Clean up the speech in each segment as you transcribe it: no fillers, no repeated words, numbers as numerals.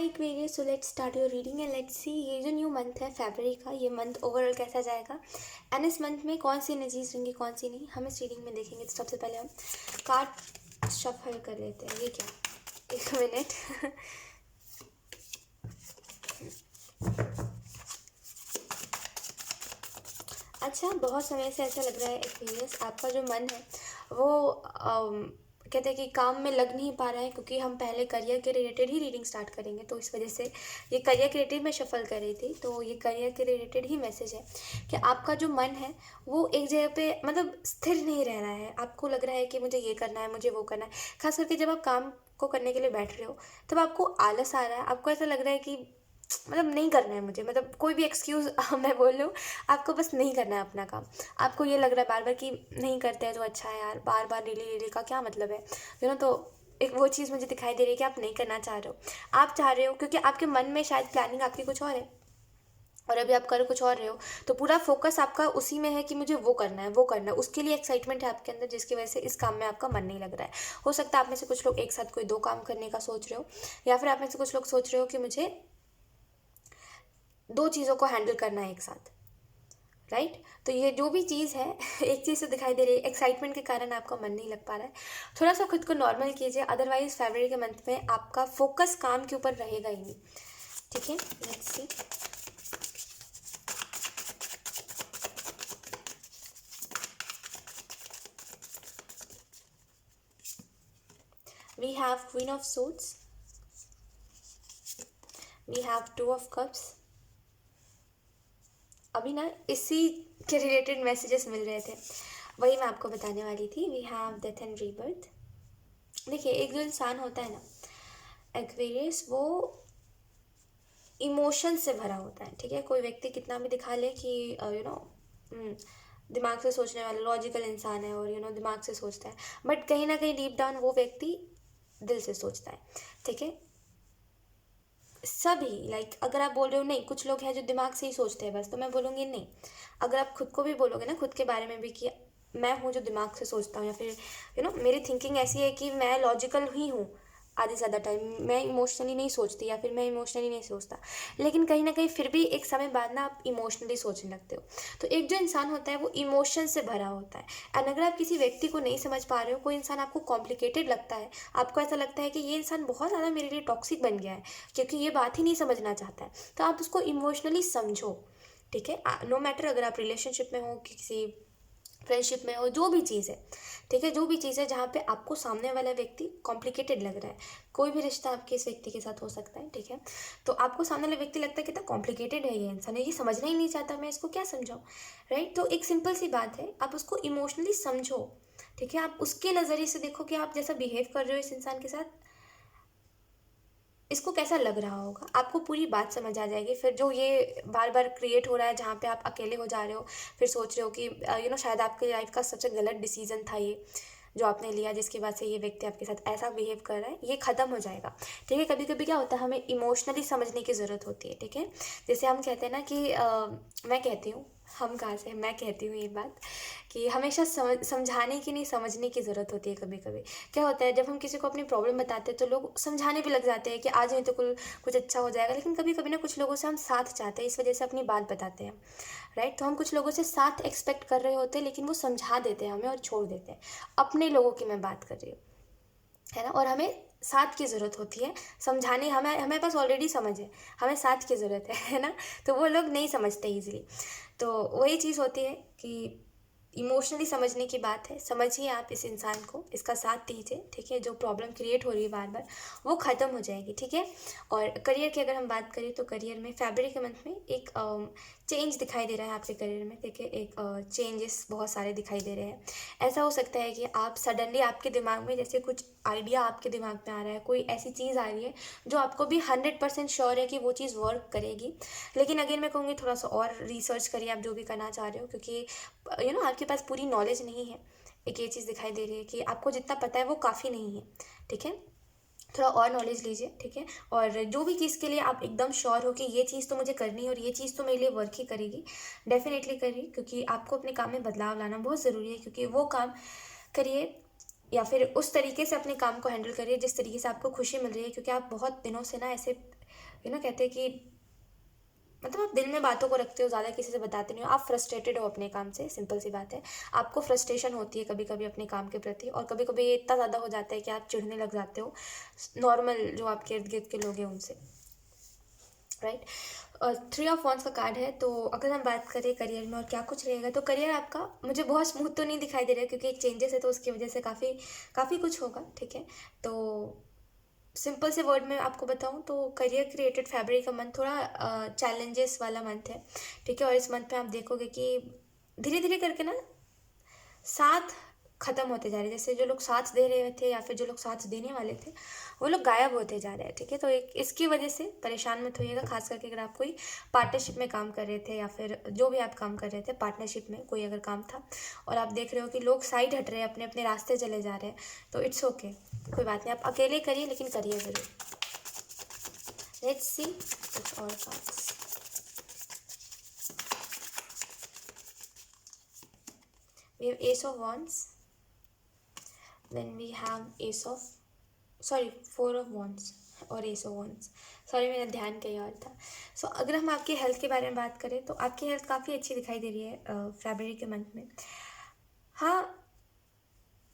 Aquarius, so let's start your reading and let's see ये जो new month है फरवरी का, ये मंथ ओवरऑल कैसा जाएगा एंड इस मंथ में कौन सी एनर्जीज रहेंगी कौन सी नहीं, हम इस रीडिंग में देखेंगे। तो सबसे पहले हम कार्ड शफल कर लेते हैं। ये क्या, एक मिनट। अच्छा, बहुत समय से ऐसा लग रहा है एक्सपीरियंस आपका जो मन है वो कहते हैं कि काम में लग नहीं पा रहा है, क्योंकि हम पहले करियर के रिलेटेड ही रीडिंग स्टार्ट करेंगे। तो इस वजह से ये करियर के रिलेटेड मैं शफल कर रही थी, तो ये करियर के रिलेटेड ही मैसेज है कि आपका जो मन है वो एक जगह पे मतलब स्थिर नहीं रह रहा है। आपको लग रहा है कि मुझे ये करना है, मुझे वो करना है। खास करके जब आप काम को करने के लिए बैठ रहे हो तब आपको आलस आ रहा है, आपको ऐसा लग रहा है कि मतलब नहीं करना है मुझे, मतलब कोई भी एक्सक्यूज़ मैं बोल लूँ, आपको बस नहीं करना है अपना काम। आपको ये लग रहा है बार बार कि नहीं करते हैं तो अच्छा है यार, बार बार डेली डेली का क्या मतलब है, तो एक वो चीज़ मुझे दिखाई दे रही है कि आप नहीं करना चाह रहे हो। आप चाह रहे हो क्योंकि आपके मन में शायद प्लानिंग आपकी कुछ और है और अभी आप कर कुछ और रहे हो, तो पूरा फोकस आपका उसी में है कि मुझे वो करना है वो करना है। उसके लिए एक्साइटमेंट है आपके अंदर, जिसकी वजह से इस काम में आपका मन नहीं लग रहा है। हो सकता है आप में से कुछ लोग एक साथ कोई 2 काम करने का सोच रहे हो, या फिर आप में से कुछ लोग सोच रहे हो कि मुझे 2 चीज़ों को हैंडल करना है एक साथ, राइट। तो ये जो भी चीज़ है एक चीज़ तो दिखाई दे रही है, एक्साइटमेंट के कारण आपका मन नहीं लग पा रहा है। थोड़ा सा खुद को नॉर्मल कीजिए, अदरवाइज फरवरी के मंथ में आपका फोकस काम के ऊपर रहेगा ही नहीं। ठीक है, let's see. We have queen of suits, we have 2 of cups. अभी ना इसी के रिलेटेड मैसेजेस मिल रहे थे, वही मैं आपको बताने वाली थी। We have death and rebirth. देखिए, एक जो इंसान होता है ना एक्वेरियस, वो इमोशन से भरा होता है। ठीक है, कोई व्यक्ति कितना भी दिखा ले कि दिमाग से सोचने वाला लॉजिकल इंसान है और दिमाग से सोचता है, बट कहीं ना कहीं डीप डाउन वो व्यक्ति दिल से सोचता है। ठीक है, सभी अगर आप बोल रहे हो नहीं, कुछ लोग हैं जो दिमाग से ही सोचते हैं बस, तो मैं बोलूँगी नहीं। अगर आप खुद को भी बोलोगे ना, खुद के बारे में भी कि मैं हूँ जो दिमाग से सोचता हूँ, या फिर मेरी थिंकिंग ऐसी है कि मैं लॉजिकल ही हूँ आधे ज़्यादा टाइम, मैं इमोशनली नहीं सोचती या फिर मैं इमोशनली नहीं सोचता, लेकिन कहीं ना कहीं फिर भी एक समय बाद ना आप इमोशनली सोचने लगते हो। तो एक जो इंसान होता है वो इमोशन से भरा होता है। एंड अगर आप किसी व्यक्ति को नहीं समझ पा रहे हो, कोई इंसान आपको कॉम्प्लिकेटेड लगता है, आपको ऐसा लगता है कि ये इंसान बहुत ज़्यादा मेरे लिए टॉक्सिक बन गया है क्योंकि ये बात ही नहीं समझना चाहता है, तो आप उसको इमोशनली समझो। ठीक है, नो मैटर अगर आप रिलेशनशिप में हो, किसी फ्रेंडशिप में हो, जो भी चीज़ है। ठीक है, जो भी चीज़ है जहाँ पे आपको सामने वाला व्यक्ति कॉम्प्लिकेटेड लग रहा है, कोई भी रिश्ता आपके इस व्यक्ति के साथ हो सकता है। ठीक है, तो आपको सामने वाला व्यक्ति लगता है कितना कॉम्प्लिकेटेड है ये इंसान, ये समझना ही नहीं चाहता, मैं इसको क्या समझाऊँ, राइट। तो एक सिंपल सी बात है, आप उसको इमोशनली समझो। ठीक है, आप उसके नज़रिए से देखो कि आप जैसा बिहेव कर रहे हो इस इंसान के साथ, इसको कैसा लग रहा होगा, आपको पूरी बात समझ आ जाएगी। फिर जो ये बार बार क्रिएट हो रहा है जहाँ पे आप अकेले हो जा रहे हो, फिर सोच रहे हो कि शायद आपकी लाइफ का सबसे गलत डिसीजन था ये जो आपने लिया, जिसकी वजह से ये व्यक्ति आपके साथ ऐसा बिहेव कर रहा है, ये ख़त्म हो जाएगा। ठीक है, कभी कभी क्या होता है, हमें इमोशनली समझने की ज़रूरत होती है। ठीक है, जैसे हम कहते हैं ना कि मैं कहती हूँ, हम कहाँ से, मैं कहती हूँ ये बात कि हमेशा समझाने की नहीं, समझने की ज़रूरत होती है। कभी कभी क्या होता है, जब हम किसी को अपनी प्रॉब्लम बताते हैं तो लोग समझाने भी लग जाते हैं कि आज नहीं तो कुछ अच्छा हो जाएगा, लेकिन कभी कभी ना कुछ लोगों से हम साथ चाहते हैं, इस वजह से अपनी बात बताते हैं, राइट। तो हम कुछ लोगों से साथ एक्सपेक्ट कर रहे होते हैं, लेकिन वो समझा देते हैं हमें और छोड़ देते हैं। अपने लोगों की मैं बात कर रही हूँ, है ना। और हमें साथ की ज़रूरत होती है समझाने, हमें पास ऑलरेडी समझ है, हमें साथ की ज़रूरत है ना। तो वो लोग नहीं समझते ईजिली। तो वही चीज़ होती है कि इमोशनली समझने की बात है, समझिए आप इस इंसान को, इसका साथ दीजिए। ठीक है, जो प्रॉब्लम क्रिएट हो रही है बार बार वो ख़त्म हो जाएगी। ठीक है, और करियर की अगर हम बात करें तो करियर में फरवरी के मंथ में एक चेंज दिखाई दे रहा है आपके करियर में। ठीक है, एक चेंजेस बहुत सारे दिखाई दे रहे हैं। ऐसा हो सकता है कि आप सडनली, आपके दिमाग में जैसे कुछ आइडिया आपके दिमाग में आ रहा है, कोई ऐसी चीज़ आ रही है जो आपको भी 100% श्योर है कि वो चीज़ वर्क करेगी, लेकिन अगेन मैं कहूँगी थोड़ा सा और रिसर्च करिए आप जो भी करना चाह रहे हो, क्योंकि आपके पास पूरी नॉलेज नहीं है। एक ये चीज़ दिखाई दे रही है कि आपको जितना पता है वो काफ़ी नहीं है। ठीक है, थोड़ा और नॉलेज लीजिए। ठीक है, और जो भी चीज़ के लिए आप एकदम श्योर हो कि ये चीज़ तो मुझे करनी है और ये चीज़ तो मेरे लिए वर्क ही करेगी, डेफिनेटली करिए, क्योंकि आपको अपने काम में बदलाव लाना बहुत ज़रूरी है। क्योंकि वो काम करिए या फिर उस तरीके से अपने काम को हैंडल करिए जिस तरीके से आपको खुशी मिल रही है, क्योंकि आप बहुत दिनों से ना ऐसे कहते हैं कि मतलब आप दिल में बातों को रखते हो, ज़्यादा किसी से बताते नहीं हो, आप फ्रस्ट्रेटेड हो अपने काम से, सिंपल सी बात है। आपको फ्रस्ट्रेशन होती है कभी कभी अपने काम के प्रति, और कभी कभी ये इतना ज़्यादा हो जाता है कि आप चिढ़ने लग जाते हो नॉर्मल जो आपके इर्द गिर्द के लोग हैं उनसे, राइट। और 3 ऑफ वॉन्ड्स का कार्ड है, तो अगर हम बात करें करियर में और क्या कुछ रहेगा, तो करियर आपका मुझे बहुत स्मूथ तो नहीं दिखाई दे रहा है, क्योंकि एक चेंजेस है तो उसकी वजह से काफ़ी काफ़ी कुछ होगा, ठीक है। तो सिंपल से वर्ड में आपको बताऊं तो करियर क्रिएटेड फैब्रिक का मंथ थोड़ा चैलेंजेस वाला मंथ है, ठीक है। और इस मंथ में आप देखोगे कि धीरे धीरे करके ना साथ खत्म होते जा रहे हैं, जैसे जो लोग साथ दे रहे थे या फिर जो लोग साथ देने वाले थे वो लोग गायब होते जा रहे हैं, ठीक है। तो एक इसकी वजह से परेशान मत होइएगा, खास करके अगर आप कोई पार्टनरशिप में काम कर रहे थे या फिर जो भी आप काम कर रहे थे पार्टनरशिप में कोई अगर काम था और आप देख रहे हो कि लोग साइड हट रहे हैं, अपने अपने रास्ते चले जा रहे हैं, तो इट्स ओके, कोई बात नहीं, आप अकेले करिए लेकिन करिए ज़रूर। लेट्स सी कुछ और cards. We have Ace of Wands, then we have Ace of sorry 4 of wands और Ace ऑफ वॉन्ड्स, सॉरी मेरा ध्यान कहीं और था। सो अगर हम आपकी हेल्थ के बारे में बात करें तो आपकी हेल्थ काफ़ी अच्छी दिखाई दे रही है फरवरी के मंथ में। हाँ,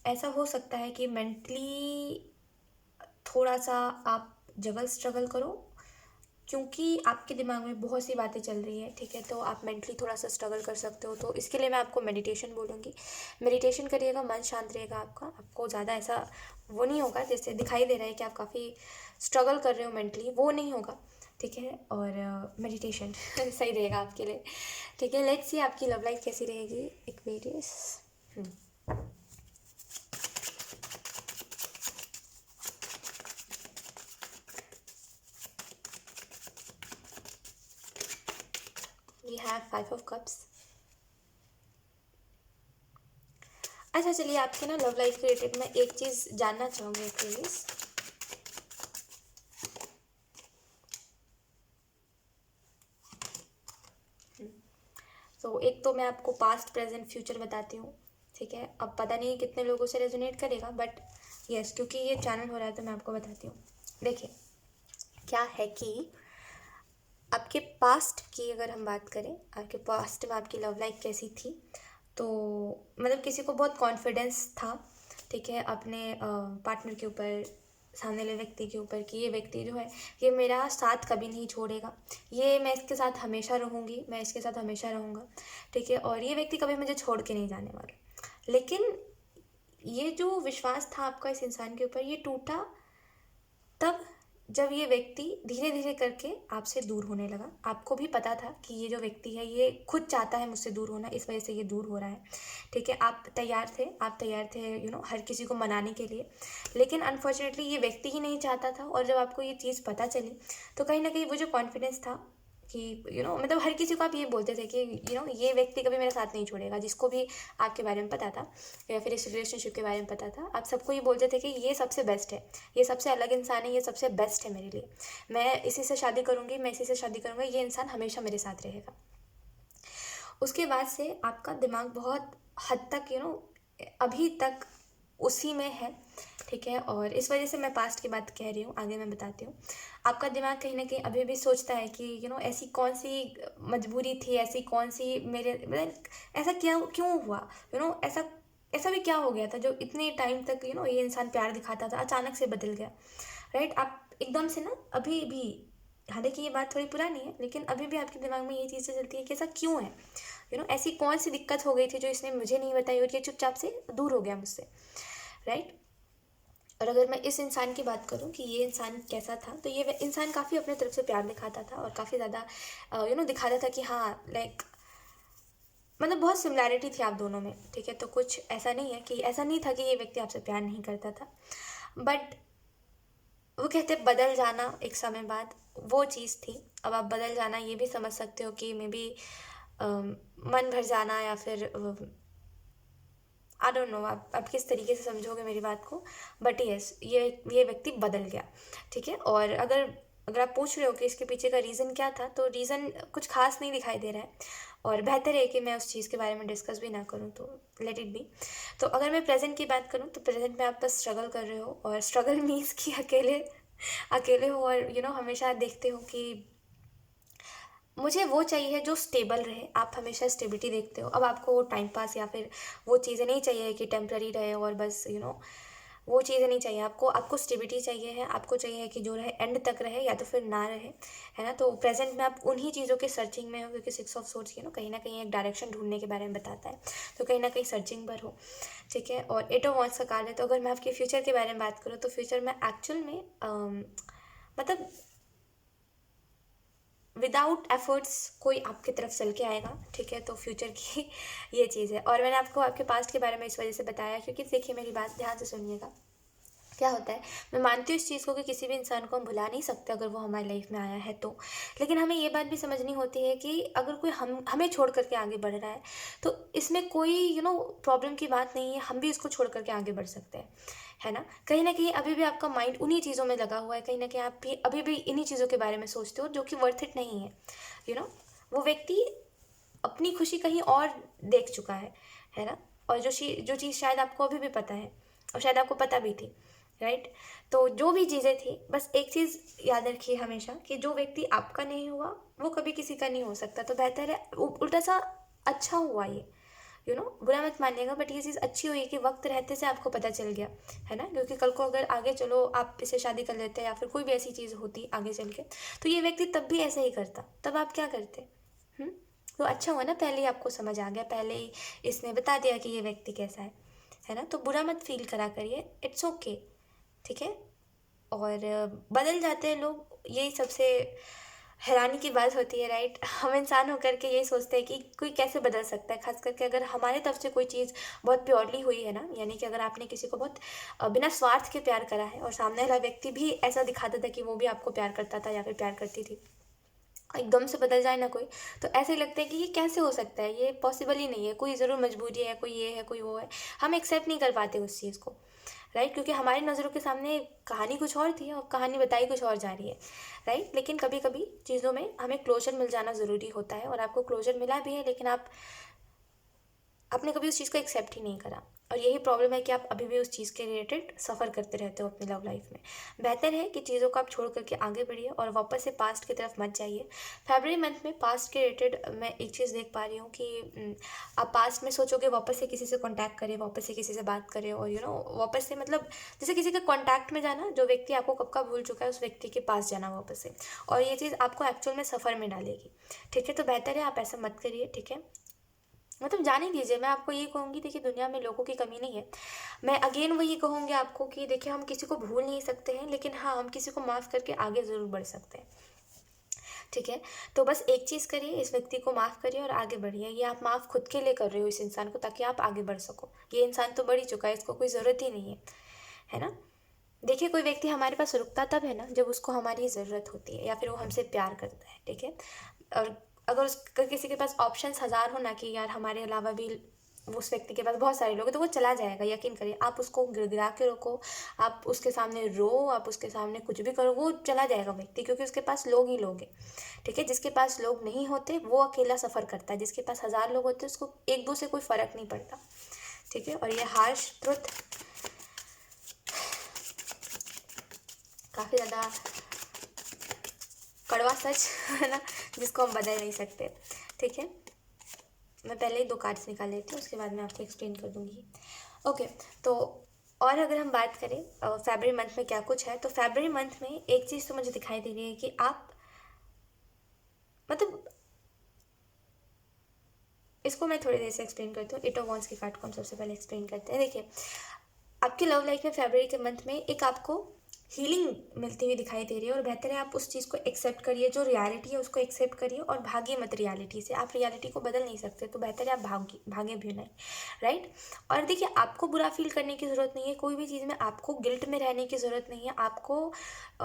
ऐसा हो सकता है कि मेंटली थोड़ा सा आप स्ट्रगल करो, क्योंकि आपके दिमाग में बहुत सी बातें चल रही है, ठीक है। तो आप मेंटली थोड़ा सा स्ट्रगल कर सकते हो, तो इसके लिए मैं आपको मेडिटेशन बोलूँगी। मेडिटेशन करिएगा, मन शांत रहेगा आपका, आपको ज़्यादा ऐसा वो नहीं होगा जैसे दिखाई दे रहा है कि आप काफ़ी स्ट्रगल कर रहे हो मेंटली, वो नहीं होगा, ठीक है। और मेडिटेशन सही रहेगा आपके लिए, ठीक है। लेट्स सी आपकी लव लाइफ कैसी रहेगी, Aquarius. We have 5 of cups. अच्छा चलिए, आपके ना लव लाइफ के रिलेटेड मैं एक चीज़ जानना चाहूँगी प्लीज़। तो एक तो मैं आपको पास्ट प्रेजेंट फ्यूचर बताती हूँ, ठीक है। अब पता नहीं कितने लोगों से रेजोनेट करेगा, बट यस, क्योंकि ये चैनल हो रहा है तो मैं आपको बताती हूँ। देखिए क्या है कि आपके पास्ट की अगर हम बात करें, आपके पास्ट में आपकी लव लाइफ कैसी थी, तो मतलब किसी को बहुत कॉन्फिडेंस था, ठीक है, अपने पार्टनर के ऊपर, सामने वाले व्यक्ति के ऊपर, कि ये व्यक्ति जो है ये मेरा साथ कभी नहीं छोड़ेगा, ये मैं इसके साथ हमेशा रहूँगी, मैं इसके साथ हमेशा रहूँगा, ठीक है, और ये व्यक्ति कभी मुझे छोड़ के नहीं जाने वाला। लेकिन ये जो विश्वास था आपका इस इंसान के ऊपर, ये टूटा तब जब ये व्यक्ति धीरे धीरे करके आपसे दूर होने लगा। आपको भी पता था कि ये जो व्यक्ति है ये खुद चाहता है मुझसे दूर होना, इस वजह से ये दूर हो रहा है, ठीक है। आप तैयार थे हर किसी को मनाने के लिए, लेकिन अनफॉर्चुनेटली ये व्यक्ति ही नहीं चाहता था। और जब आपको ये चीज़ पता चली तो कहीं ना कहीं वो जो कॉन्फिडेंस था कि मतलब हर किसी को आप ये बोलते थे कि ये व्यक्ति कभी मेरा साथ नहीं छोड़ेगा, जिसको भी आपके बारे में पता था या फिर इस रिलेशनशिप के बारे में पता था, आप सबको ये बोलते थे कि ये सबसे बेस्ट है, ये सबसे अलग इंसान है, ये सबसे बेस्ट है मेरे लिए, मैं इसी से शादी करूँगी, मैं इसी से शादी करूँगा, ये इंसान हमेशा मेरे साथ रहेगा। उसके बाद से आपका दिमाग बहुत हद तक अभी तक उसी में है, ठीक है। और इस वजह से मैं पास्ट की बात कह रही हूँ, आगे मैं बताती हूँ। आपका दिमाग कहीं ना कहीं अभी भी सोचता है कि ऐसी कौन सी मजबूरी थी, ऐसी कौन सी मेरे मतलब ऐसा क्या क्यों हुआ, ऐसा ऐसा भी क्या हो गया था जो इतने टाइम तक ये इंसान प्यार दिखाता था अचानक से बदल गया, राइट। आप एकदम से ना अभी भी, हालांकि ये बात थोड़ी पुरानी है लेकिन अभी भी आपके दिमाग में ये चीज़ें चलती है कि ऐसा क्यों है, ऐसी कौन सी दिक्कत हो गई थी जो इसने मुझे नहीं बताई और ये चुपचाप से दूर हो गया मुझसे, राइट। और अगर मैं इस इंसान की बात करूं कि ये इंसान कैसा था, तो ये इंसान काफ़ी अपने तरफ से प्यार दिखाता था और काफ़ी ज़्यादा दिखाता था कि हाँ लाइक मतलब बहुत सिमिलैरिटी थी आप दोनों में, ठीक है। तो कुछ ऐसा नहीं है कि ऐसा नहीं था कि ये व्यक्ति आपसे प्यार नहीं करता था, बट वो कहते बदल जाना एक समय बाद वो चीज़ थी। अब आप बदल जाना ये भी समझ सकते हो कि मे बी मन भर जाना या फिर आई डोंट नो आप किस तरीके से समझोगे मेरी बात को, बट यस ये व्यक्ति बदल गया, ठीक है। और अगर अगर आप पूछ रहे हो कि इसके पीछे का रीज़न क्या था, तो रीज़न कुछ खास नहीं दिखाई दे रहा है और बेहतर है कि मैं उस चीज़ के बारे में डिस्कस भी ना करूँ, तो लेट इट बी। तो अगर मैं प्रेज़ेंट की बात करूँ, तो प्रेज़ेंट में आप बस स्ट्रगल कर रहे हो, और स्ट्रगल मीन्स कि अकेले अकेले हो, और हमेशा देखते हो कि मुझे वो चाहिए जो स्टेबल रहे। आप हमेशा स्टेबिलिटी देखते हो। अब आपको वो टाइम पास या फिर वो चीज़ें नहीं चाहिए कि टेम्पररी रहे और बस वो चीज़ें नहीं चाहिए आपको। आपको स्टेबिलिटी चाहिए है, आपको चाहिए कि जो रहे एंड तक रहे, या तो फिर ना रहे, है ना। तो प्रेजेंट में आप उन्हीं चीज़ों के सर्चिंग में हो, क्योंकि 6 ऑफ सोर्ड्स कहीं ना कहीं एक डायरेक्शन ढूंढने के बारे में बताता है, तो कहीं ना कहीं सर्चिंग पर हो, ठीक है। और 8 ऑफ वांड्स का कार्ड है। तो अगर मैं आपके फ्यूचर के बारे में बात करूँ, तो फ्यूचर में एक्चुअल में मतलब विदाउट एफर्ट्स कोई आपकी तरफ चल के आएगा, ठीक है। तो फ्यूचर की ये चीज़ है। और मैंने आपको आपके पास्ट के बारे में इस वजह से बताया, क्योंकि देखिए मेरी बात ध्यान से सुनिएगा। क्या होता है, मैं मानती हूँ इस चीज़ को कि किसी भी इंसान को हम भुला नहीं सकते अगर वो हमारी लाइफ में आया है तो। लेकिन हमें ये बात भी समझनी होती है कि अगर कोई हमें छोड़ करके आगे बढ़ रहा है, तो इसमें कोई प्रॉब्लम की बात नहीं है। हम भी उसको छोड़ करके आगे बढ़ सकते हैं, है ना। कहीं ना कहीं अभी भी आपका माइंड उन्हीं चीज़ों में लगा हुआ है, कहीं ना कहीं आप भी अभी भी इन्हीं चीज़ों के बारे में सोचते हो जो कि वर्थ इट नहीं है। यू नो वो व्यक्ति अपनी खुशी कहीं और देख चुका है ना। और जो चीज़ शायद आपको अभी भी पता है, और शायद आपको पता भी थी, राइट। तो जो भी चीज़ें थी, बस एक चीज़ याद रखिए हमेशा कि जो व्यक्ति आपका नहीं हुआ वो कभी किसी का नहीं हो सकता। तो बेहतर है उल्टा सा अच्छा हुआ ये, बुरा मत मानिएगा, बट ये चीज़ अच्छी हुई कि वक्त रहते से आपको पता चल गया, है ना। क्योंकि कल को अगर आगे चलो आप इससे शादी कर लेते या फिर कोई भी ऐसी चीज़ होती आगे चल के, तो ये व्यक्ति तब भी ऐसा ही करता, तब आप क्या करते। हम्म तो अच्छा हुआ ना, पहले ही आपको समझ आ गया, पहले ही इसने बता दिया कि ये व्यक्ति कैसा है ना। तो बुरा मत फील करा करिए, इट्स ओके, ठीक है। और बदल जाते हैं लोग, यही सबसे हैरानी की बात होती है, राइट। हम इंसान होकर के यही सोचते हैं कि कोई कैसे बदल सकता है, खास करके अगर हमारे तरफ से कोई चीज़ बहुत प्योरली हुई है ना, यानी कि अगर आपने किसी को बहुत बिना स्वार्थ के प्यार करा है, और सामने वाला व्यक्ति भी ऐसा दिखाता था कि वो भी आपको प्यार करता था या फिर प्यार करती थी, एकदम से बदल जाए ना कोई, तो ऐसे ही लगता है कि ये कैसे हो सकता है, ये पॉसिबल ही नहीं है, कोई ज़रूर मजबूरी है, कोई ये है, कोई वो है। हम एक्सेप्ट नहीं कर पाते उस चीज़ को, राइट, क्योंकि हमारी नज़रों के सामने कहानी कुछ और थी और कहानी बताई कुछ और जा रही है, राइट। लेकिन कभी कभी चीज़ों में हमें क्लोजर मिल जाना ज़रूरी होता है, और आपको क्लोजर मिला भी है, लेकिन आपने कभी उस चीज़ को एक्सेप्ट ही नहीं करा, और यही प्रॉब्लम है कि आप अभी भी उस चीज़ के रिलेटेड सफ़र करते रहते हो अपनी लव लाइफ में। बेहतर है कि चीज़ों को आप छोड़ करके आगे बढ़िए और वापस से पास्ट की तरफ मत जाइए। फरवरी मंथ में पास्ट के रिलेटेड मैं एक चीज़ देख पा रही हूँ कि आप पास्ट में सोचोगे वापस से किसी से कॉन्टैक्ट करें, वापस से किसी से बात करें, और वापस से मतलब जैसे किसी के कॉन्टैक्ट में जाना, जो व्यक्ति आपको कब का भूल चुका है उस व्यक्ति के पास जाना वापस से, और ये चीज़ आपको एक्चुअल में सफ़र में डालेगी, ठीक है। तो बेहतर है आप ऐसा मत करिए, ठीक है। मतलब जाने दीजिए, मैं आपको ये कहूँगी, देखिए दुनिया में लोगों की कमी नहीं है। मैं अगेन वही कहूँगी आपको कि देखिए हम किसी को भूल नहीं सकते हैं, लेकिन हाँ हम किसी को माफ़ करके आगे ज़रूर बढ़ सकते हैं, ठीक है। तो बस एक चीज़ करिए, इस व्यक्ति को माफ़ करिए और आगे बढ़िए। ये आप माफ़ खुद के लिए कर रहे हो इस इंसान को, ताकि आप आगे बढ़ सको। ये इंसान तो बढ़ ही चुका है, इसको कोई ज़रूरत ही नहीं है ना। देखिए कोई व्यक्ति हमारे पास रुकता तब है ना जब उसको हमारी ज़रूरत होती है, या फिर वो हमसे प्यार करता है, ठीक है। और अगर किसी के पास ऑप्शंस हज़ार हो ना कि यार हमारे अलावा भी उस व्यक्ति के पास बहुत सारे लोग हैं, तो वो चला जाएगा, यकीन करिए। आप उसको गिड़गिड़ा के रोको, आप उसके सामने रो, आप उसके सामने कुछ भी करो, वो चला जाएगा व्यक्ति, क्योंकि उसके पास लोग ही लोग हैं, ठीक है। जिसके पास लोग नहीं होते वो अकेला सफ़र करता है, जिसके पास हज़ार लोग होते हैं उसको एक दो से कोई फ़र्क नहीं पड़ता, ठीक है। और ये हार्श ट्रुथ, काफ़ी ज़्यादा कड़वा सच है ना, जिसको हम बदल नहीं सकते, ठीक है। मैं पहले ही 2 कार्ड्स निकाल लेती हूँ, उसके बाद मैं आपको एक्सप्लेन कर दूँगी, ओके। तो और अगर हम बात करें फरवरी मंथ में क्या कुछ है, तो फरवरी मंथ में एक चीज़ तो मुझे दिखाई दे रही है कि आप मतलब इसको मैं थोड़ी देर से एक्सप्लेन करती हूँ। 8 ऑफ वांड्स के कार्ड को हम सबसे पहले एक्सप्लेन करते हैं। देखिए आपकी लव लाइफ में फरवरी के मंथ में एक आपको हीलिंग मिलती हुई दिखाई दे रही है, और बेहतर है आप उस चीज़ को एक्सेप्ट करिए, जो रियलिटी है उसको एक्सेप्ट करिए, और भागिए मत रियलिटी से। आप रियलिटी को बदल नहीं सकते, तो बेहतर है आप भागे भी नहीं, राइट। और देखिए आपको बुरा फील करने की ज़रूरत नहीं है, कोई भी चीज़ में आपको गिल्ट में रहने की ज़रूरत नहीं है, आपको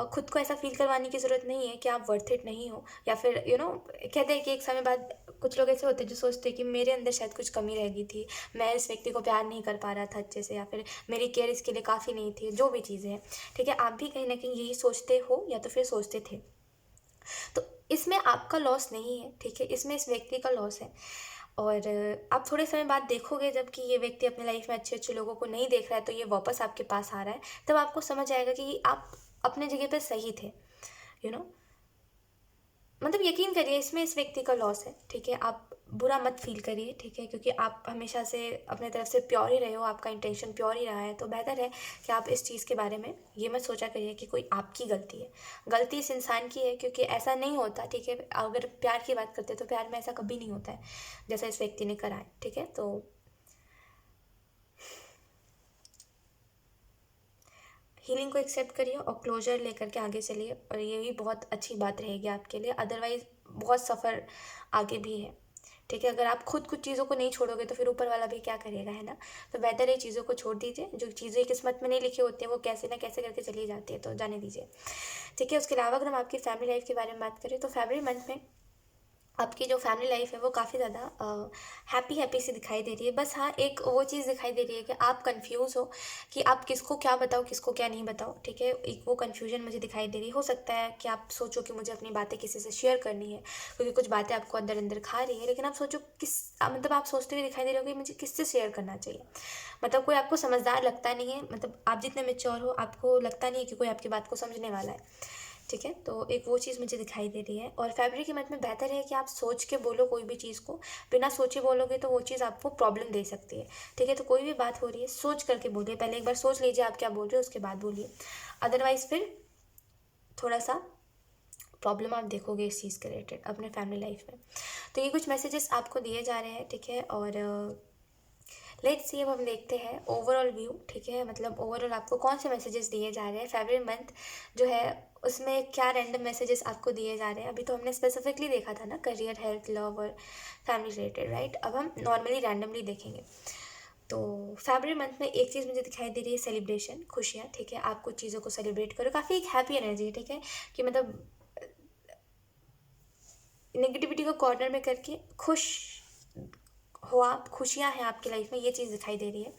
खुद को ऐसा फील करवाने की ज़रूरत नहीं है कि आप वर्थ इट नहीं हो, या फिर कहते हैं कि एक समय बाद कुछ लोग ऐसे होते हैं जो सोचते हैं कि मेरे अंदर शायद कुछ कमी रह गई थी, मैं इस व्यक्ति को प्यार नहीं कर पा रहा था अच्छे से, या फिर मेरी केयर इसके लिए काफ़ी नहीं थी, जो भी चीज़ें हैं, ठीक है। आप भी कहीं ना कहीं यही सोचते हो या तो फिर सोचते थे। तो इसमें आपका लॉस नहीं है, ठीक है, इसमें इस व्यक्ति का लॉस है। और आप थोड़े समय बाद देखोगे जब कि ये व्यक्ति अपने लाइफ में अच्छे अच्छे लोगों को नहीं देख रहा है, तो ये वापस आपके पास आ रहा है, तब आपको समझ आएगा कि आप अपने जगह पे सही थे, यू नो। मतलब यकीन करिए इसमें इस व्यक्ति का लॉस है, ठीक है, आप बुरा मत फील करिए, ठीक है, क्योंकि आप हमेशा से अपने तरफ से प्योर ही रहे हो, आपका इंटेंशन प्योर ही रहा है, तो बेहतर है कि आप इस चीज़ के बारे में ये मत सोचा करिए कि कोई आपकी गलती है। गलती इस इंसान की है, क्योंकि ऐसा नहीं होता, ठीक है, अगर प्यार की बात करते हैं तो प्यार में ऐसा कभी नहीं होता है जैसा इस व्यक्ति ने करा है, ठीक है। तो हीलिंग को एक्सेप्ट करिए और क्लोजर लेकर के आगे चलिए, और ये भी बहुत अच्छी बात रहेगी आपके लिए, अदरवाइज़ बहुत सफ़र आगे भी है, ठीक है। अगर आप खुद कुछ चीज़ों को नहीं छोड़ोगे तो फिर ऊपर वाला भी क्या करेगा, है ना। तो बेहतर है चीज़ों को छोड़ दीजिए, जो चीज़ें किस्मत में नहीं लिखी होती हैं वो कैसे ना कैसे करके चली जाती है, तो जाने दीजिए, ठीक है। उसके अलावा अगर हम आपकी फैमिली लाइफ के बारे में बात करें तो फैमिली मंथ में आपकी जो फैमिली लाइफ है वो काफ़ी ज़्यादा हैप्पी हैप्पी सी दिखाई दे रही है। बस हाँ, एक वो चीज़ दिखाई दे रही है कि आप कंफ्यूज हो कि आप किसको क्या बताओ, किसको क्या नहीं बताओ, ठीक है। एक वो कन्फ्यूजन मुझे दिखाई दे रही है। हो सकता है कि आप सोचो कि मुझे अपनी बातें किसी से शेयर करनी है, क्योंकि कुछ बातें आपको अंदर अंदर खा रही है, लेकिन आप सोचो मतलब आप सोचते हुए दिखाई दे रहे हो कि मुझे किससे शेयर करना चाहिए। मतलब कोई आपको समझदार लगता नहीं है, मतलब आप जितने मेच्योर हो आपको लगता नहीं है कि कोई आपकी बात को समझने वाला है, ठीक है। तो एक वो चीज़ मुझे दिखाई दे रही है। और फैब्रिक के मत में बेहतर है कि आप सोच के बोलो कोई भी चीज़ को, बिना सोचे बोलोगे तो वो चीज़ आपको प्रॉब्लम दे सकती है, ठीक है। तो कोई भी बात हो रही है सोच करके बोलिए, पहले एक बार सोच लीजिए आप क्या बोल रहे हो, उसके बाद बोलिए, अदरवाइज़ फिर थोड़ा सा प्रॉब्लम आप देखोगे इस चीज़ के रिलेटेड अपने फैमिली लाइफ में। तो ये कुछ मैसेजेस आपको दिए जा रहे हैं, ठीक है। और लेट्स सी, अब हम देखते हैं ओवरऑल व्यू, ठीक है, मतलब ओवरऑल आपको कौन से मैसेजेस दिए जा रहे हैं फरवरी मंथ जो है उसमें, क्या रैंडम मैसेजेस आपको दिए जा रहे हैं। अभी तो हमने स्पेसिफिकली देखा था ना करियर, हेल्थ, लव और फैमिली रिलेटेड, राइट। अब हम नॉर्मली रैंडमली देखेंगे। तो फरवरी मंथ में एक चीज़ मुझे दिखाई दे रही है, सेलिब्रेशन, खुशियाँ, ठीक है। आप कुछ चीज़ों को सेलिब्रेट करो, काफ़ी एक हैप्पी एनर्जी है, ठीक है, कि मतलब नेगेटिविटी को कॉर्नर में करके खुश हो आप, खुशियाँ हैं आपकी लाइफ में, ये चीज़ दिखाई दे रही है।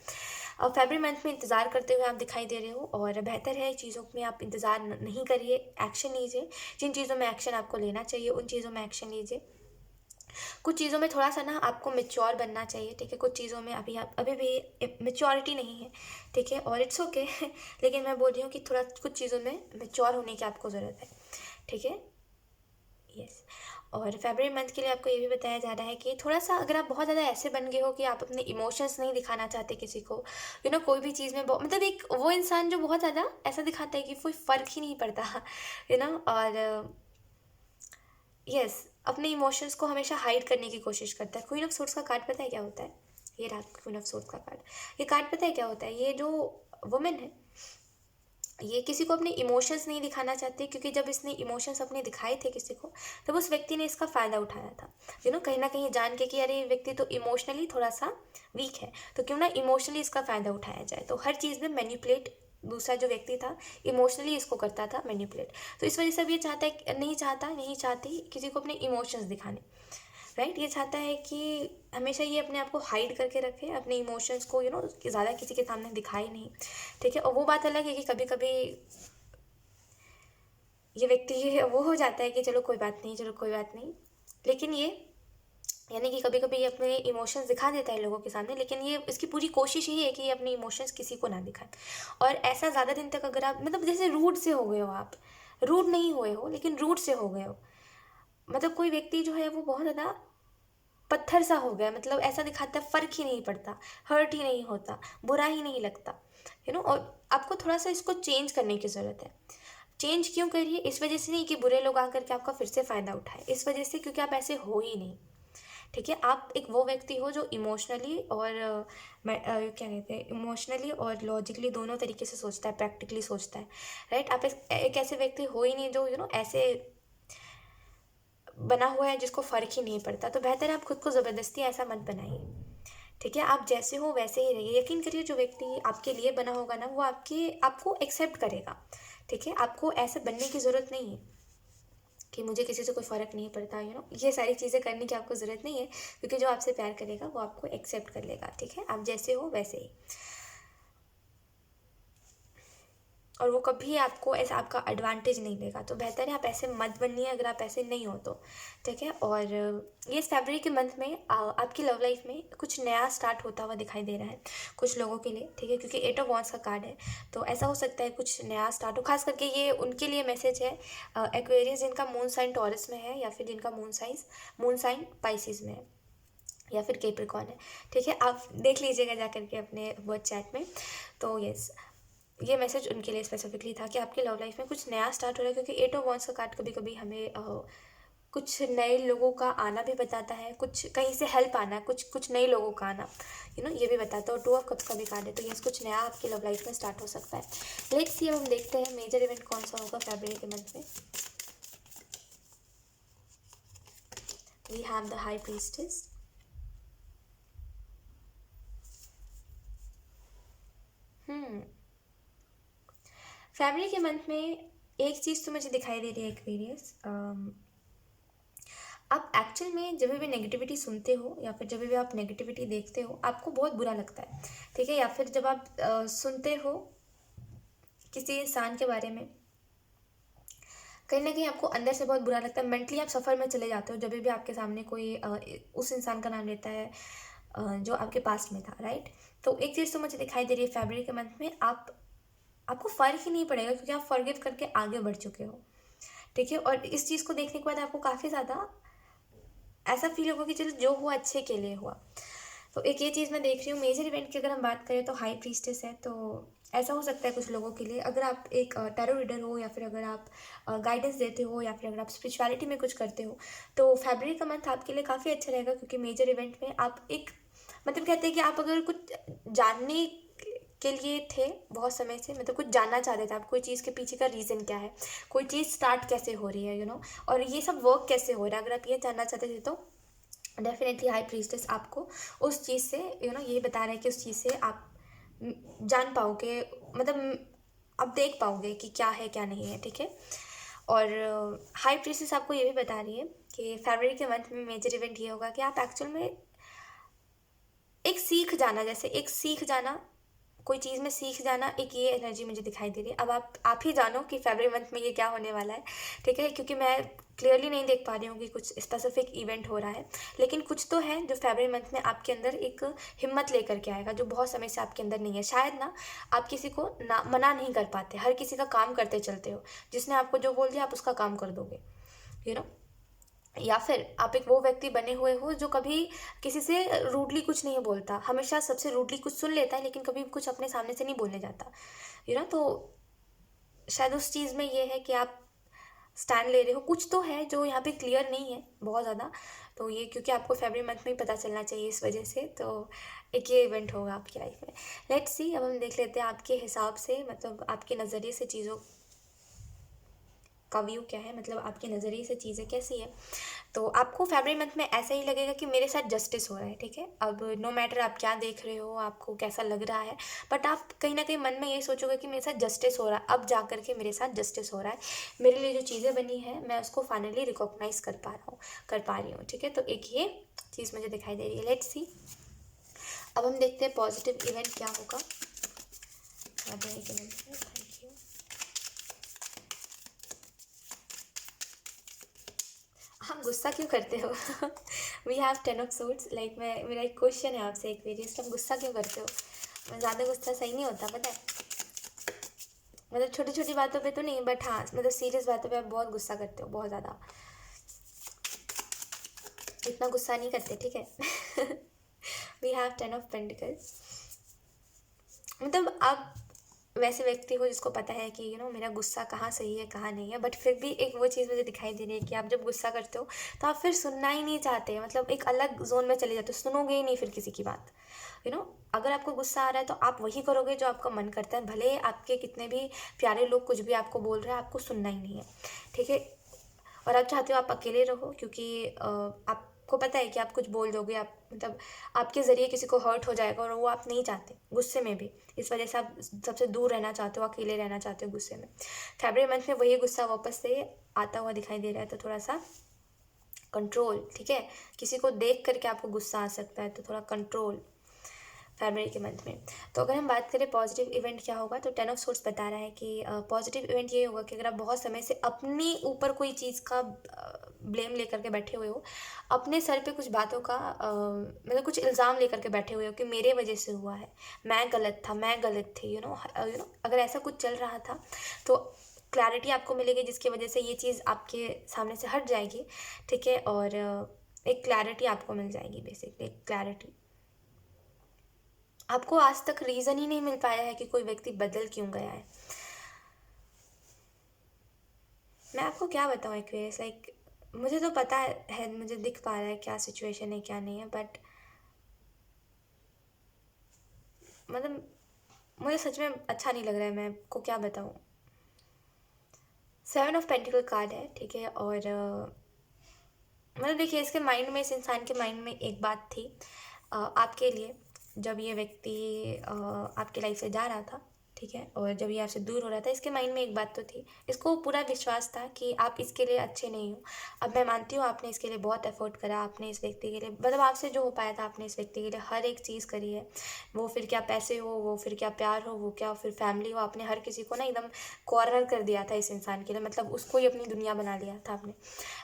अब फरवरी मंथ में इंतज़ार करते हुए आप दिखाई दे रहे हो, और बेहतर है चीज़ों में आप इंतज़ार नहीं करिए, एक्शन लीजिए। जिन चीज़ों में एक्शन आपको लेना चाहिए उन चीज़ों में एक्शन लीजिए। कुछ चीज़ों में थोड़ा सा ना आपको मेच्योर बनना चाहिए, ठीक है। कुछ चीज़ों में अभी भी मेच्योरिटी नहीं है, ठीक है, और इट्स ओके लेकिन मैं बोल रही हूँ कि थोड़ा कुछ चीज़ों में मेच्योर होने की आपको ज़रूरत है, ठीक है। यस। और फरवरी मंथ के लिए आपको ये भी बताया जा रहा है कि थोड़ा सा अगर आप बहुत ज़्यादा ऐसे बन गए हो कि आप अपने इमोशंस नहीं दिखाना चाहते किसी को, कोई भी चीज़ में मतलब एक वो इंसान जो बहुत ज़्यादा ऐसा दिखाता है कि कोई फ़र्क ही नहीं पड़ता और यस, अपने इमोशंस को हमेशा हाइड करने की कोशिश करता है। क्वीन ऑफ सोर्ड्स का कार्ड पता है क्या होता है? ये रहा क्वीन ऑफ सोर्ड्स का कार्ड। ये कार्ड पता है क्या होता है? ये जो वुमेन है, ये किसी को अपने इमोशंस नहीं दिखाना चाहती, क्योंकि जब इसने इमोशंस अपने दिखाए थे किसी को, तब उस व्यक्ति ने इसका फ़ायदा उठाया था, कहीं ना कहीं जान के कि अरे ये व्यक्ति तो इमोशनली थोड़ा सा वीक है, तो क्यों ना इमोशनली इसका फ़ायदा उठाया जाए। तो हर चीज़ में मैनिपुलेट दूसरा जो व्यक्ति था इमोशनली इसको करता था मैनिपुलेट। तो इस वजह से अब ये चाहता है, नहीं चाहती किसी को अपने इमोशंस दिखाने, राइट। ये चाहता है कि हमेशा ये अपने आप को हाइड करके रखे, अपने इमोशंस को ज़्यादा किसी के सामने दिखाए नहीं, ठीक है। और वो बात अलग है कि कभी कभी ये व्यक्ति वो हो जाता है कि चलो कोई बात नहीं, चलो कोई बात नहीं, लेकिन ये यानी कि कभी कभी ये अपने इमोशंस दिखा देता है लोगों के सामने, लेकिन ये इसकी पूरी कोशिश यही है कि ये अपने इमोशंस किसी को ना दिखाए। और ऐसा ज़्यादा दिन तक अगर आप मतलब जैसे रूड से हो गए हो, आप रूड नहीं हुए हो लेकिन रूड से हो गए हो, मतलब कोई व्यक्ति जो है वो बहुत ज़्यादा पत्थर सा हो गया, मतलब ऐसा दिखाता है फ़र्क ही नहीं पड़ता, हर्ट ही नहीं होता, बुरा ही नहीं लगता, और आपको थोड़ा सा इसको चेंज करने की ज़रूरत है। चेंज क्यों करिए? इस वजह से नहीं कि बुरे लोग आकर के आपका फिर से फ़ायदा उठाए, इस वजह से क्योंकि आप ऐसे हो ही नहीं, ठीक है। आप एक वो व्यक्ति हो जो इमोशनली और क्या कहते हैं, इमोशनली और लॉजिकली दोनों तरीके से सोचता है, प्रैक्टिकली सोचता है, राइट। आप एक ऐसे व्यक्ति हो ही नहीं जो ऐसे बना हुआ है जिसको फ़र्क ही नहीं पड़ता। तो बेहतर है आप खुद को ज़बरदस्ती ऐसा मत बनाइए, ठीक है। आप जैसे हो वैसे ही रहिए। यकीन करिए जो व्यक्ति आपके लिए बना होगा ना वो आपको एक्सेप्ट करेगा, ठीक है। आपको ऐसे बनने की ज़रूरत नहीं है कि मुझे किसी से कोई फ़र्क नहीं पड़ता, ये सारी चीज़ें करने की आपको ज़रूरत नहीं है, क्योंकि जो आपसे प्यार करेगा वो आपको एक्सेप्ट कर लेगा, ठीक है। आप जैसे हो वैसे ही। और वो कभी आपको ऐसा आपका एडवांटेज नहीं देगा। तो बेहतर है आप ऐसे मत बनिए अगर आप ऐसे नहीं हो तो, ठीक है। और ये फरवरी के मंथ में आपकी लव लाइफ में कुछ नया स्टार्ट होता हुआ दिखाई दे रहा है कुछ लोगों के लिए, ठीक है, क्योंकि 8 ऑफ वॉन्ड्स का कार्ड है। तो ऐसा हो सकता है कुछ नया स्टार्ट हो, खास करके ये उनके लिए मैसेज है एक्वेरियस जिनका मून साइन टॉरस में है, या फिर जिनका मून साइन पाइसिस में है, या फिर कैप्रिकॉर्न है, ठीक है। आप देख लीजिएगा जा करके अपने वर्ड चैट में। तो यस, ये मैसेज उनके लिए स्पेसिफिकली था कि आपकी लव लाइफ में कुछ नया स्टार्ट हो रहा है, क्योंकि 8 ऑफ वॉन्ड्स का कार्ड कभी कभी हमें कुछ नए लोगों का आना भी बताता है, कुछ कहीं से हेल्प आना, कुछ नए लोगों का आना, ये भी बताता है। और 2 ऑफ कप्स का भी कार्ड है, तो यस कुछ नया आपकी लव लाइफ में स्टार्ट हो सकता है। लेट्स सी, अब हम देखते हैं मेजर इवेंट कौन सा होगा फरवरी के मंथ में। We have the high priestess, family के मंथ में एक चीज़ तो मुझे दिखाई दे रही है एक्वेरियस, आप एक्चुअल में जब भी नेगेटिविटी सुनते हो या फिर जब भी आप नेगेटिविटी देखते हो आपको बहुत बुरा लगता है, ठीक है। या फिर जब आप सुनते हो किसी इंसान के बारे में, कहीं ना कहीं आपको अंदर से बहुत बुरा लगता है, मेंटली आप सफ़र में चले जाते हो जब भी आपके सामने कोई उस इंसान का नाम लेता है जो आपके पास में था, राइट। तो एक चीज़ तो मुझे दिखाई दे रही है फरवरी के मंथ में, आपको फ़र्क ही नहीं पड़ेगा क्योंकि आप फॉरगिव करके आगे बढ़ चुके हो, ठीक है। और इस चीज़ को देखने के बाद आपको काफ़ी ज़्यादा ऐसा फील होगा कि चलो जो हुआ अच्छे के लिए हुआ। तो एक ये चीज़ मैं देख रही हूँ। मेजर इवेंट की अगर हम बात करें तो हाई प्रीस्टेस है, तो ऐसा हो सकता है कुछ लोगों के लिए, अगर आप एक टैरो रीडर हो या फिर अगर आप गाइडेंस देते हो या फिर अगर आप स्पिरिचुअलिटी में कुछ करते हो, तो फरवरी का मंथ आपके लिए काफ़ी अच्छा रहेगा, क्योंकि मेजर इवेंट में आप एक मतलब कहते हैं कि आप अगर कुछ जानने के लिए थे बहुत समय से, मतलब कुछ जानना चाहते थे आप, कोई चीज़ के पीछे का रीज़न क्या है, कोई चीज़ स्टार्ट कैसे हो रही है, और ये सब वर्क कैसे हो रहा है, अगर आप ये जानना चाहते थे तो डेफिनेटली हाई प्रीस्टेस आपको उस चीज़ से ये बता रहा है कि उस चीज़ से आप जान पाओगे, मतलब आप देख पाओगे कि क्या है क्या नहीं है, ठीक है। और हाई प्रीस्टेस आपको ये भी बता रही है कि फरवरी के मंथ में मेजर इवेंट ये होगा कि आप एक्चुअल में एक सीख जाना, जैसे एक सीख जाना, कोई चीज़ में सीख जाना, एक ये एनर्जी मुझे दिखाई दे रही है। अब आप ही जानो कि फरवरी मंथ में ये क्या होने वाला है, ठीक है, क्योंकि मैं क्लियरली नहीं देख पा रही हूँ कि कुछ स्पेसिफिक इवेंट हो रहा है, लेकिन कुछ तो है जो फरवरी मंथ में आपके अंदर एक हिम्मत लेकर के आएगा, जो बहुत समय से आपके अंदर नहीं है। शायद ना आप किसी को ना मना नहीं कर पाते, हर किसी का काम करते चलते हो, जिसने आपको जो बोल दिया आप उसका काम कर दोगे, यू नो या फिर आप एक वो व्यक्ति बने हुए हो जो कभी किसी से रूडली कुछ नहीं बोलता, हमेशा सबसे रूडली कुछ सुन लेता है लेकिन कभी कुछ अपने सामने से नहीं बोलने जाता, तो शायद उस चीज़ में ये है कि आप स्टैंड ले रहे हो, कुछ तो है जो यहाँ पे क्लियर नहीं है बहुत ज़्यादा। तो ये क्योंकि आपको फरवरी मंथ में ही पता चलना चाहिए इस वजह से, तो एक ये इवेंट होगा आपकी लाइफ में। लेट्स सी, अब हम देख लेते हैं आपके हिसाब से, मतलब आपके नज़रिए से चीज़ों का व्यू क्या है, मतलब आपके नज़रिए से चीज़ें कैसी है। तो आपको फरवरी मंथ में ऐसा ही लगेगा कि मेरे साथ जस्टिस हो रहा है, ठीक है। अब नो मैटर आप क्या देख रहे हो, आपको कैसा लग रहा है, बट आप कहीं ना कहीं मन में यही सोचोगे कि मेरे साथ जस्टिस हो रहा है, अब जा कर के मेरे साथ जस्टिस हो रहा है, मेरे लिए जो चीज़ें बनी है मैं उसको फाइनली रिकॉग्नाइज कर पा रही हूँ, ठीक है। तो एक ये चीज़ मुझे दिखाई दे रही है। लेट्स सी, अब हम देखते हैं पॉजिटिव इवेंट क्या होगा फरवरी के मंथ में। Thank you. हम गुस्सा क्यों करते हो? We have 10 of swords, like मैं मेरा एक क्वेश्चन है आपसे एक वेरियस, हम गुस्सा क्यों करते हो? मैं ज़्यादा गुस्सा सही नहीं होता, पता है, मतलब छोटी छोटी बातों पे तो नहीं, बट हाँ मतलब सीरियस बातों पे आप बहुत गुस्सा करते हो, बहुत ज़्यादा। इतना गुस्सा नहीं करते, ठीक है। वी हैव 10 ऑफ पेंटिकल्स, मतलब आप वैसे व्यक्ति हो जिसको पता है कि मेरा गुस्सा कहाँ सही है कहाँ नहीं है, बट फिर भी एक वो चीज़ मुझे दिखाई दे रही है कि आप जब गुस्सा करते हो तो आप फिर सुनना ही नहीं चाहते, मतलब एक अलग जोन में चले जाते हो, सुनोगे ही नहीं फिर किसी की बात, अगर आपको गुस्सा आ रहा है तो आप वही करोगे जो आपका मन करता है, भले आपके कितने भी प्यारे लोग कुछ भी आपको बोल रहे हैं, आपको सुनना ही नहीं है, ठीक है। और आप चाहते हो आप अकेले रहो, क्योंकि आपको पता है कि आप कुछ बोल दोगे, आप मतलब आपके ज़रिए किसी को हर्ट हो जाएगा, और वो आप नहीं चाहते गुस्से में भी, इस वजह से आप सबसे दूर रहना चाहते हो, अकेले रहना चाहते हो गुस्से में। फरवरी मंथ में वही गुस्सा वापस से आता हुआ दिखाई दे रहा है, तो थोड़ा सा कंट्रोल, ठीक है। किसी को देख करके आपको गुस्सा आ सकता है, तो थोड़ा कंट्रोल। फरवरी के मंथ में। तो अगर हम बात करें पॉजिटिव इवेंट क्या होगा, तो 10 ऑफ सोर्स बता रहा है कि पॉजिटिव इवेंट ये होगा कि अगर आप बहुत समय से अपने ऊपर कोई चीज़ का ब्लेम लेकर के बैठे हुए हो, अपने सर पे कुछ बातों का मतलब कुछ इल्ज़ाम लेकर के बैठे हुए हो कि मेरे वजह से हुआ है, मैं गलत था, मैं गलत थी, अगर ऐसा कुछ चल रहा था तो क्लैरिटी आपको मिलेगी, जिसकी वजह से ये चीज़ आपके सामने से हट जाएगी। ठीक है, और एक क्लैरिटी आपको मिल जाएगी, बेसिकली एक क्लैरिटी। आपको आज तक रीज़न ही नहीं मिल पाया है कि कोई व्यक्ति बदल क्यों गया है। मैं आपको क्या बताऊँ एक्वेरियस, लाइक मुझे तो पता है, मुझे दिख पा रहा है क्या सिचुएशन है क्या नहीं है, बट मतलब मुझे सच में अच्छा नहीं लग रहा है, मैं आपको क्या बताऊँ। 7 ऑफ पेंटिकल कार्ड है, ठीक है, और मतलब देखिए इसके माइंड में, इस इंसान के माइंड में एक बात थी आपके लिए, जब ये व्यक्ति आपकी लाइफ से जा रहा था, ठीक है, और जब ये आपसे दूर हो रहा था, इसके माइंड में एक बात तो थी, इसको पूरा विश्वास था कि आप इसके लिए अच्छे नहीं हो। अब मैं मानती हूँ आपने इसके लिए बहुत एफर्ट करा, आपने इस व्यक्ति के लिए, मतलब आपसे जो हो पाया था आपने इस व्यक्ति के लिए हर एक चीज़ करी है। वो फिर क्या पैसे हो, वो फिर क्या प्यार हो, वो क्या फिर फैमिली हो, आपने हर किसी को ना एकदम कॉर्नर कर दिया था इस इंसान के लिए, मतलब उसको ही अपनी दुनिया बना लिया था आपने,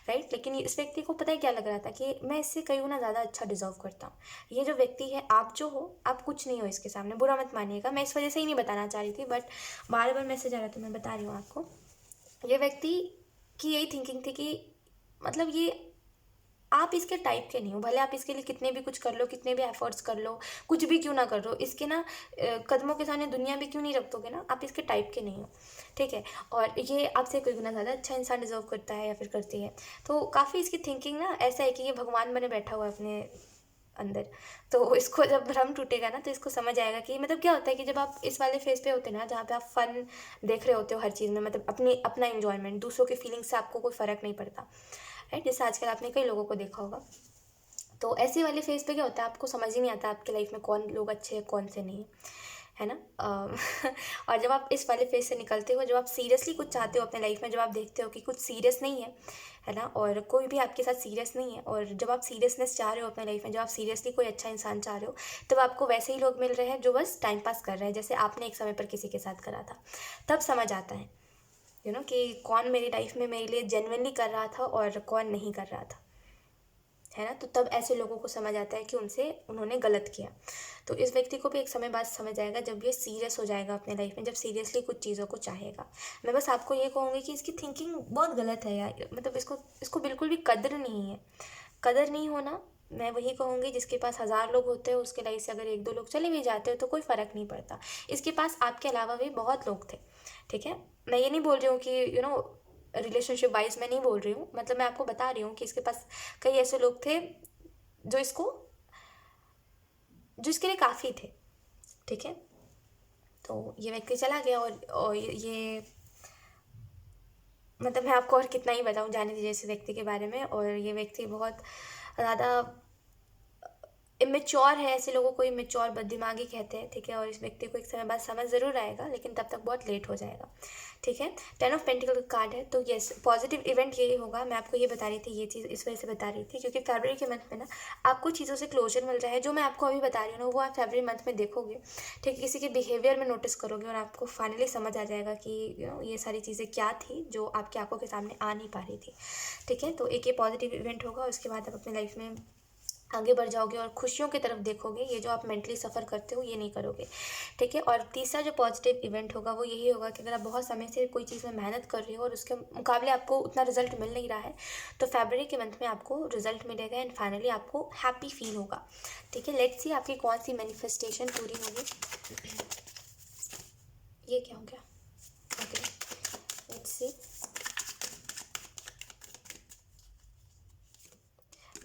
राइट। लेकिन इस व्यक्ति को पता है क्या लग रहा था कि मैं इससे कई गुना ज़्यादा अच्छा डिजर्व करता हूँ। ये जो व्यक्ति है, आप जो हो, आप कुछ नहीं हो इसके सामने, बुरा मत मानिएगा, मैं इस वजह से ही नहीं बताना चाह रही थी, बट बार बार मैसेज आ रहा था, मैं बता रही हूँ आपको। ये व्यक्ति की यही थिंकिंग थी कि मतलब ये आप इसके टाइप के नहीं हो, भले आप इसके लिए कितने भी कुछ कर लो, कितने भी एफर्ट्स कर लो, कुछ भी क्यों ना कर लो, इसके ना कदमों के सामने दुनिया भी क्यों नहीं रख दोगे ना, आप इसके टाइप के नहीं हो, ठीक है। और ये आपसे कोई गुना ज़्यादा अच्छा इंसान डिजर्व करता है या फिर करती है। तो काफ़ी इसकी थिंकिंग ना ऐसा है कि ये भगवान बने बैठा हुआ है अपने अंदर। तो इसको जब भ्रम टूटेगा ना, तो इसको समझ आएगा कि मतलब क्या होता है कि जब आप इस वाले फेज पे होते हैं ना, जहाँ पे आप फन देख रहे होते हो हर चीज़ में, मतलब अपना इंजॉयमेंट, दूसरों की फीलिंग्स से आपको कोई फ़र्क नहीं पड़ता, राइट। जैसे आजकल आपने कई लोगों को देखा होगा। तो ऐसे वाले फेज पे क्या होता है, आपको समझ ही नहीं आता आपकी लाइफ में कौन लोग अच्छे हैं कौन से नहीं, है ना। और जब आप इस वाले फेज से निकलते हो, जब आप सीरियसली कुछ चाहते हो अपने लाइफ में, जब आप देखते हो कि कुछ सीरियस नहीं है ना, और कोई भी आपके साथ सीरियस नहीं है, और जब आप सीरियसनेस चाह रहे हो अपने लाइफ में, जब आप सीरियसली कोई अच्छा इंसान चाह रहे हो, तब आपको वैसे ही लोग मिल रहे हैं जो बस टाइम पास कर रहे हैं, जैसे आपने एक समय पर किसी के साथ करा था। तब समझ आता है कि कौन मेरी लाइफ में मेरे लिए जेन्युइनली कर रहा था और कौन नहीं कर रहा था, है ना। तो तब ऐसे लोगों को समझ आता है कि उन्होंने गलत किया। तो इस व्यक्ति को भी एक समय बाद समझ आएगा, जब ये सीरियस हो जाएगा अपने लाइफ में, जब सीरियसली कुछ चीज़ों को चाहेगा। मैं बस आपको ये कहूँगी कि इसकी थिंकिंग बहुत गलत है यार, मतलब इसको इसको बिल्कुल भी कदर नहीं है। कदर नहीं होना, मैं वही कहूँगी, जिसके पास 1000 लोग होते हैं उसके लाइफ से अगर 1-2 लोग चले भी जाते हो तो कोई फ़र्क नहीं पड़ता। इसके पास आपके अलावा भी बहुत लोग थे, ठीक है। मैं ये नहीं बोल रही हूँ कि रिलेशनशिप वाइज मैं नहीं बोल रही हूँ, मतलब मैं आपको बता रही हूँ कि इसके पास कई ऐसे लोग थे जो इसको जो इसके लिए काफ़ी थे, ठीक है। तो ये व्यक्ति चला गया, और ये मतलब मैं आपको और कितना ही बताऊँ, जाने दीजिए इस व्यक्ति के बारे में। और ये व्यक्ति बहुत ज़्यादा इमेच्योर है, ऐसे लोगों को इमेच्योर बददिमागी कहते हैं, ठीक है। और इस व्यक्ति को एक समय बाद समझ ज़रूर आएगा, लेकिन तब तक बहुत लेट हो जाएगा, ठीक है। 10 ऑफ पेंटिकल का कार्ड है, तो यस, पॉजिटिव इवेंट यही होगा। मैं आपको ये बता रही थी, ये चीज़ इस वजह से बता रही थी क्योंकि फरवरी के मंथ में ना आपको चीज़ों से क्लोजर मिल रहा है। जो मैं आपको अभी बता रही हूँ ना, वो आप फरवरी मंथ में देखोगे, ठीक है, किसी के बिहेवियर में नोटिस करोगे, और आपको फाइनली समझ आ जाएगा कि ये सारी चीज़ें क्या थी जो आपकी आंखों के सामने आ नहीं पा रही थी, ठीक है। तो एक ये पॉजिटिव इवेंट होगा, उसके बाद आप अपनी लाइफ में आगे बढ़ जाओगे और खुशियों की तरफ देखोगे। ये जो आप मेंटली सफ़र करते हो, ये नहीं करोगे, ठीक है। और तीसरा जो पॉजिटिव इवेंट होगा वो यही होगा कि अगर आप बहुत समय से कोई चीज़ में मेहनत कर रहे हो और उसके मुकाबले आपको उतना रिजल्ट मिल नहीं रहा है, तो फरवरी के मंथ में आपको रिजल्ट मिलेगा एंड फाइनली आपको हैप्पी फील होगा, ठीक है। लेट्स सी आपकी कौन सी मैनिफेस्टेशन पूरी होगी। ये क्या हो गया, okay, let's see.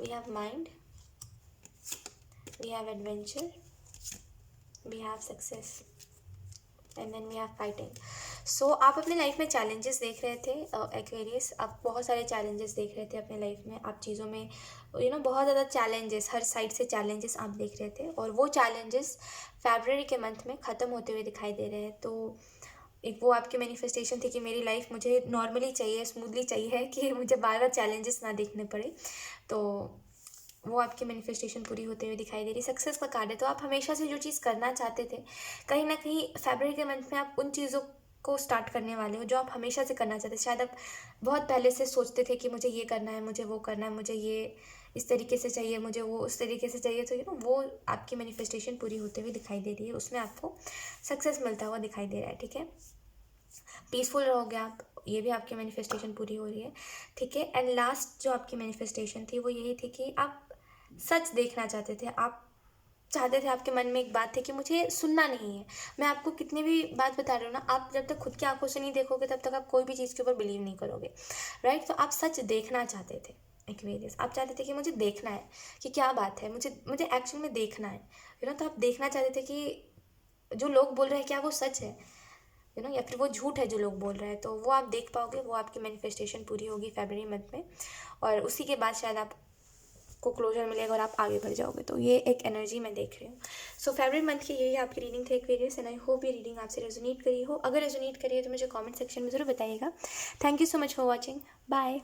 We have mind, we have adventure, we have success, and then we have fighting. So आप अपने लाइफ में चैलेंजेस देख रहे थे एक्वेरियस, आप बहुत सारे चैलेंजेस देख रहे थे अपने लाइफ में, आप चीज़ों में बहुत ज़्यादा चैलेंजेस, हर साइड से चैलेंजेस आप देख रहे थे, और वो चैलेंजेस फरवरी के मंथ में ख़त्म होते हुए दिखाई दे रहे हैं। तो एक वो आपकी मैनिफेस्टेशन थी कि मेरी लाइफ मुझे नॉर्मली चाहिए, स्मूथली चाहिए, कि मुझे बार बार चैलेंजेस ना देखने पड़े। तो वो आपकी मैनिफेस्टेशन पूरी होते हुए दिखाई दे रही है। सक्सेस का कार्ड है, तो आप हमेशा से जो चीज़ करना चाहते थे, कहीं न कहीं फ़रवरी के मंथ में आप उन चीज़ों को स्टार्ट करने वाले हो जो आप हमेशा से करना चाहते थे। शायद आप बहुत पहले से सोचते थे कि मुझे ये करना है, मुझे वो करना है, मुझे ये इस तरीके से चाहिए, मुझे वो उस तरीके से चाहिए। तो वो आपकी मैनिफेस्टेशन पूरी होते हुए दिखाई दे रही है, उसमें आपको सक्सेस मिलता हुआ दिखाई दे रहा है, ठीक है? पीसफुल रहोगे आप, ये भी आपकी मैनिफेस्टेशन पूरी हो रही है, ठीक है? एंड लास्ट जो आपकी मैनिफेस्टेशन थी वो यही थी कि आप सच देखना चाहते थे। आप चाहते थे, आपके मन में एक बात थी कि मुझे सुनना नहीं है। मैं आपको कितनी भी बात बता रही हूँ ना, आप जब तक खुद की आंखों से नहीं देखोगे तब तक आप कोई भी चीज़ के ऊपर बिलीव नहीं करोगे, राइट? तो आप सच देखना चाहते थे, एक्वेरियस। आप चाहते थे कि मुझे देखना है कि क्या बात है, मुझे मुझे एक्चुअल में देखना है, तो आप देखना चाहते थे कि जो लोग बोल रहे हैं क्या वो सच है, या फिर वो झूठ है जो लोग बोल रहे हैं। तो वो आप देख पाओगे, वो आपकी मैनिफेस्टेशन पूरी होगी फरवरी मंथ में, और उसी के बाद शायद आपको क्लोजर मिलेगा और आप आगे बढ़ जाओगे। तो ये एक एनर्जी मैं देख रही हूँ। सो फरवरी मंथ की यही आपकी रीडिंग थी एक्वेरियस, एंड आई होप ये रीडिंग आपसे रेजोनेट करी हो। अगर रेजोनेट करी है तो मुझे कमेंट सेक्शन में ज़रूर बताइएगा। Thank you so much for watching. Bye.